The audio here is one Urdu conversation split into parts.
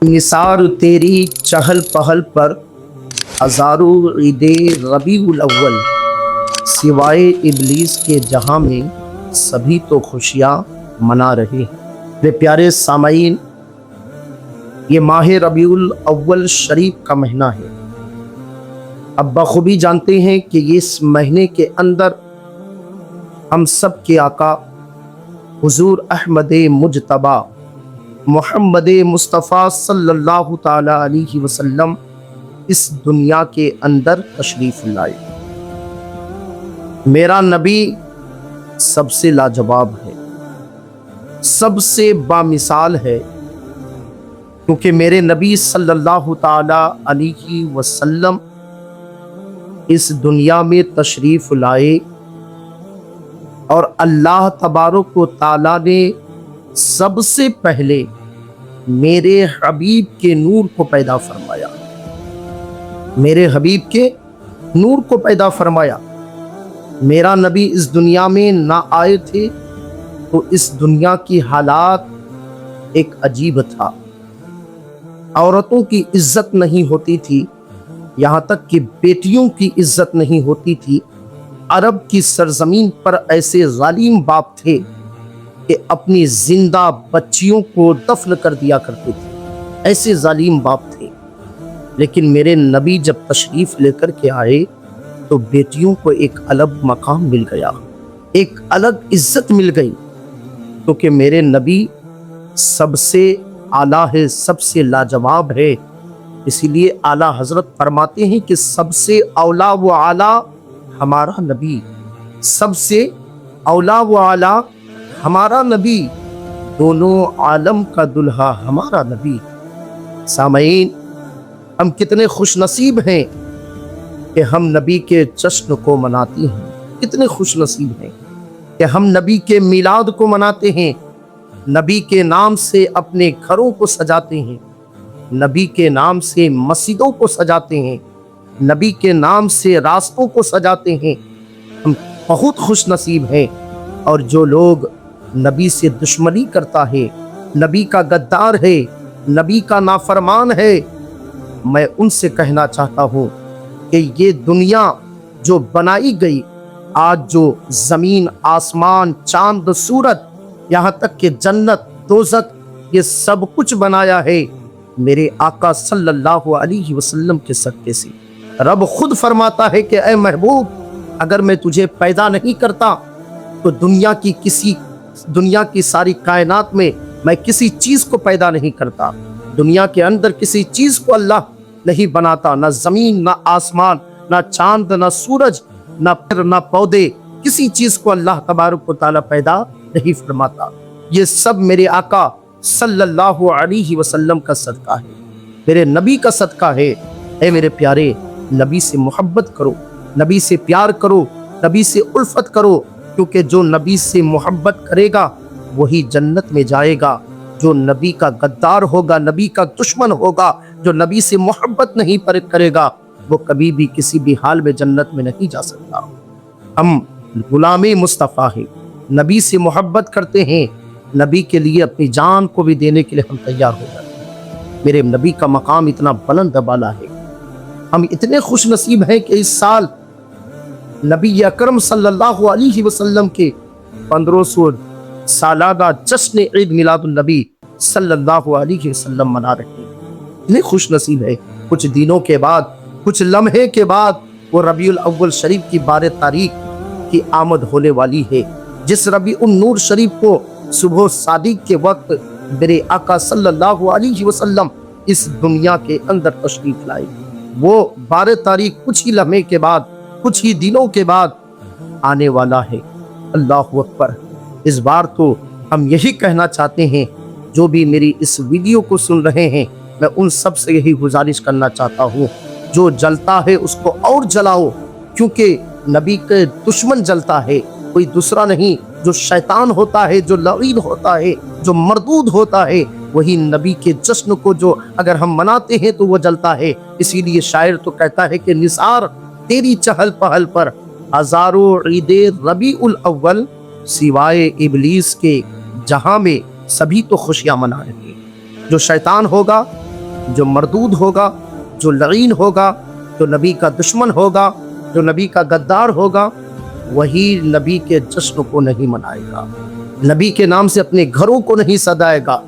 نثار تیری چہل پہل پر ہزاروں عید ربیع الاول، سوائے ابلیس کے جہاں میں سبھی تو خوشیاں منا رہے ہیں۔ میرے پیارے سامعین، یہ ماہ ربیع الاول شریف کا مہینہ ہے۔ اب بخوبی جانتے ہیں کہ اس مہینے کے اندر ہم سب کے آقا حضور احمد مجتبی محمد مصطفیٰ صلی اللہ تعالی علیہ وسلم اس دنیا کے اندر تشریف لائے۔ میرا نبی سب سے لاجواب ہے، سب سے بامثال ہے، کیونکہ میرے نبی صلی اللہ تعالی علیہ وسلم اس دنیا میں تشریف لائے اور اللہ تبارک و تعالی نے سب سے پہلے میرے حبیب کے نور کو پیدا فرمایا، میرے حبیب کے نور کو پیدا فرمایا۔ میرا نبی اس دنیا میں نہ آئے تھے تو اس دنیا کی حالات ایک عجیب تھا۔ عورتوں کی عزت نہیں ہوتی تھی، یہاں تک کہ بیٹیوں کی عزت نہیں ہوتی تھی۔ عرب کی سرزمین پر ایسے ظالم باپ تھے کہ اپنی زندہ بچیوں کو دفن کر دیا کرتے تھے، ایسے ظالم باپ تھے۔ لیکن میرے نبی جب تشریف لے کر کے آئے تو بیٹیوں کو ایک الگ مقام مل گیا، ایک الگ عزت مل گئی، کیونکہ میرے نبی سب سے اعلیٰ ہے، سب سے لاجواب ہے۔ اسی لیے اعلیٰ حضرت فرماتے ہیں کہ سب سے اولیٰ و اعلیٰ ہمارا نبی، سب سے اولیٰ و اعلیٰ ہمارا نبی، دونوں عالم کا دلہا ہمارا نبی۔ سامعین، ہم کتنے خوش نصیب ہیں کہ ہم نبی کے جشن کو مناتے ہیں، کتنے خوش نصیب ہیں کہ ہم نبی کے میلاد کو مناتے ہیں، نبی کے نام سے اپنے گھروں کو سجاتے ہیں، نبی کے نام سے مسجدوں کو سجاتے ہیں، نبی کے نام سے راستوں کو سجاتے ہیں۔ ہم بہت خوش نصیب ہیں۔ اور جو لوگ نبی سے دشمنی کرتا ہے، نبی کا غدار ہے، نبی کا نافرمان ہے، میں ان سے کہنا چاہتا ہوں کہ یہ دنیا جو بنائی گئی، آج جو زمین، آسمان، چاند، سورج، یہاں تک کہ جنت، دوزخ، یہ سب کچھ بنایا ہے میرے آقا صلی اللہ علیہ وسلم کے صدقے سے۔ رب خود فرماتا ہے کہ اے محبوب، اگر میں تجھے پیدا نہیں کرتا تو دنیا کی ساری کائنات میں کسی چیز کو پیدا نہیں کرتا۔ دنیا کے اندر کسی چیز کو اللہ نہیں بناتا، نہ زمین، نہ آسمان، نہ چاند، نہ سورج، نہ پھر نہ پودے، کسی چیز کو اللہ تبارک و تعالیٰ پیدا نہیں فرماتا۔ یہ سب میرے آقا صلی اللہ علیہ وسلم کا صدقہ ہے، میرے نبی کا صدقہ ہے۔ اے میرے پیارے، نبی سے محبت کرو، نبی سے پیار کرو، نبی سے الفت کرو، کیونکہ جو نبی سے محبت کرے گا وہی جنت میں جائے گا۔ جو نبی کا غدار ہوگا، نبی کا دشمن ہوگا، جو نبی سے محبت نہیں کرے گا، وہ کبھی بھی کسی بھی حال میں جنت میں نہیں جا سکتا۔ ہم غلام مصطفیٰ ہیں، نبی سے محبت کرتے ہیں، نبی کے لیے اپنی جان کو بھی دینے کے لیے ہم تیار ہو جاتے ہیں۔ میرے نبی کا مقام اتنا بلند بالا ہے۔ ہم اتنے خوش نصیب ہیں کہ اس سال نبی اکرم صلی اللہ علیہ وسلم کے 1500 سالانہ جشن عید میلاد النبی صلی اللہ علیہ وسلم منا رہے ہیں۔ اتنے خوش نصیب ہے۔ کچھ دنوں کے بعد، کچھ لمحے کے بعد وہ ربیع الاول شریف کی 12 تاریخ کی آمد ہونے والی ہے، جس ربیع النور شریف کو صبح صادق کے وقت میرے آقا صلی اللہ علیہ وسلم اس دنیا کے اندر تشریف لائے۔ وہ 12 تاریخ کچھ ہی لمحے کے بعد، کچھ ہی دنوں کے بعد آنے والا ہے۔ اللہ اکبر۔ اس بار تو ہم یہی کہنا چاہتے ہیں، جو بھی میری اس ویڈیو کو سن رہے ہیں، میں ان سب سے یہی گزارش کرنا چاہتا ہوں، جو جلتا ہے اس کو اور جلاؤ، کیونکہ نبی کے دشمن جلتا ہے، کوئی دوسرا نہیں۔ جو شیطان ہوتا ہے، جو لعین ہوتا ہے، جو مردود ہوتا ہے، وہی نبی کے جشن کو جو اگر ہم مناتے ہیں تو وہ جلتا ہے۔ اسی لیے شاعر تو کہتا ہے کہ نثار تیری چہل پہل پر ہزاروں عید ربیع الاول، سوائے ابلیس کے جہاں میں سبھی تو خوشیاں منا رہے ہیں۔ جو شیطان ہوگا جو مردود ہوگا، جو لعین ہوگا، جو نبی کا دشمن ہوگا، جو نبی کا غدار ہوگا، وہی نبی کے جشن کو نہیں منائے گا، نبی کے نام سے اپنے گھروں کو نہیں سجائے گا،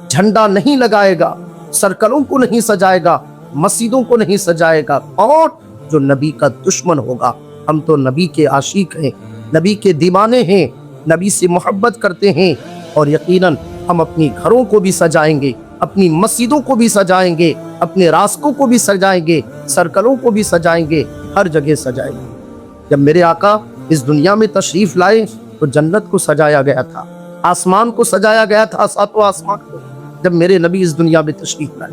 جھنڈا نہیں لگائے گا، سرکلوں کو نہیں سجائے گا، مسجدوں کو نہیں سجائے گا۔ اور جو نبی کا دشمن ہوگا، ہم تو نبی کے عاشق ہیں، نبی کے دیوانے ہیں، نبی سے محبت کرتے ہیں، اور یقیناً ہم اپنی گھروں کو بھی سجائیں گے، اپنی مسجدوں کو بھی سجائیں گے، اپنے راستوں کو بھی سجائیں گے، سرکلوں کو بھی سجائیں گے، ہر جگہ سجائیں گے۔ جب میرے آقا اس دنیا میں تشریف لائے تو جنت کو سجایا گیا تھا، آسمان کو سجایا گیا تھا، ساتوں آسمان کو۔ جب میرے نبی اس دنیا میں تشریف لائے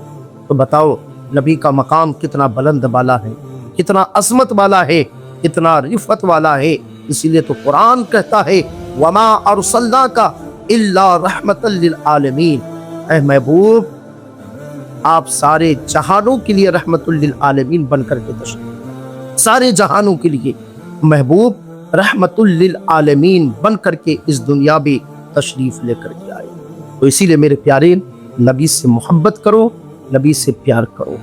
تو بتاؤ نبی کا مقام کتنا بلند بالا ہے، کتنا عظمت والا ہے، کتنا رفعت والا ہے۔ اسی لیے تو قرآن کہتا ہے وَمَا أَرْسَلْنَاكَ إِلَّا رَحْمَةً لِلْعَالَمِينَ، اے محبوب آپ سارے جہانوں کے لیے رحمت للعالمین بن کر کے تشریف، سارے جہانوں کے لیے محبوب رحمت للعالمین بن کر کے اس دنیا میں تشریف لے کر کے آئے۔ تو اسی لیے میرے پیارے، نبی سے محبت کرو، نبی سے پیار کرو۔